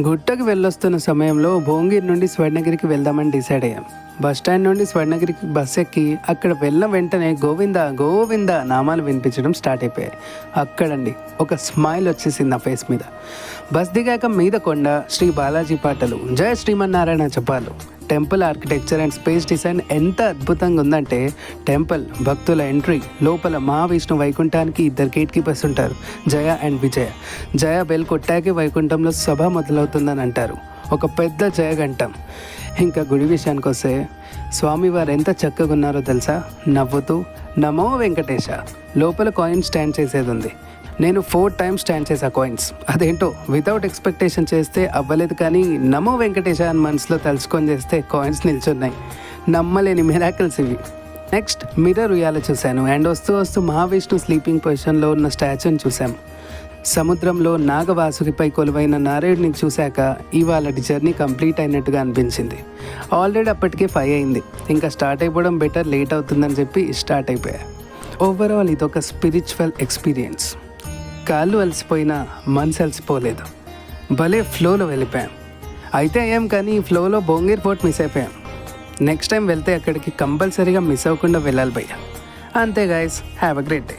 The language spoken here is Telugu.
గుట్టకి వెళ్ళొస్తున్న సమయంలో భోంగిరి నుండి స్వర్ణగిరికి వెళ్దామని డిసైడ్ అయ్యాం. బస్ స్టాండ్ నుండి స్వర్ణగిరికి బస్ ఎక్కి అక్కడ వెళ్ళిన వెంటనే గోవింద గోవింద నామాలు వినిపించడం స్టార్ట్ అయిపోయాయి. అక్కడండి ఒక స్మైల్ వచ్చేసింది నా ఫేస్ మీద. బస్ దిగాక మీద కొండ, శ్రీ బాలాజీ పాటలు, జయ శ్రీమన్నారాయణ చెప్పాలు. Temple architecture and space design ఎంత అద్భుతంగా ఉందంటే, టెంపుల్, భక్తుల ఎంట్రీ, లోపల మహావిష్ణు వైకుంఠానికి 2 గేట్ కీపర్స్ ఉంటారు, జయ అండ్ విజయ. జయ బెల్ కొట్టాకే వైకుంఠంలో సభ మొదలవుతుందని అంటారు, ఒక పెద్ద జయగంటం. ఇంకా గుడి విషయానికి వస్తే స్వామివారు ఎంత చక్కగా ఉన్నారో తెలుసా, నవ్వుతూ నమో వెంకటేశ. లోపల కాయిన్ స్టాండ్ చేసేది ఉంది. నేను 4 టైమ్స్ స్టాండ్ చేసా కాయిన్స్. అదేంటో వితౌట్ ఎక్స్పెక్టేషన్ చేస్తే అవ్వలేదు, కానీ నమో వెంకటేశ అని మనసులో తలుచుకొని చేస్తే కాయిన్స్ నిల్చున్నాయి. నమ్మలేని మిరాకిల్స్ ఇవి. నెక్స్ట్ మిర్రర్ ఉయ్యాల చూశాను. అండ్ వస్తూ వస్తూ మహావిష్ణు స్లీపింగ్ పొజిషన్లో ఉన్న స్టాచ్యూని చూసాం. సముద్రంలో నాగవాసుకిపై కొలువైన నారాయణుని చూశాక ఇవాళ జర్నీ కంప్లీట్ అయినట్టుగా అనిపించింది. ఆల్రెడీ అప్పటికే 5 అయింది. ఇంకా స్టార్ట్ అయిపోవడం బెటర్, లేట్ అవుతుందని చెప్పి స్టార్ట్ అయిపోయా. ఓవరాల్ ఇదొక స్పిరిచువల్ ఎక్స్పీరియన్స్. కాళ్ళు అలసిపోయినా మనసు అలసిపోలేదు. భలే ఫ్లోలో వెళ్ళిపోయాం. అయితే అయ్యాం, కానీ ఈ ఫ్లోలో భోంగిరి ఫోర్ట్ మిస్ అయిపోయాం. నెక్స్ట్ టైం వెళ్తే అక్కడికి కంపల్సరీగా మిస్ అవ్వకుండా వెళ్ళాలి భయ్యా. అంతే guys, have a great day.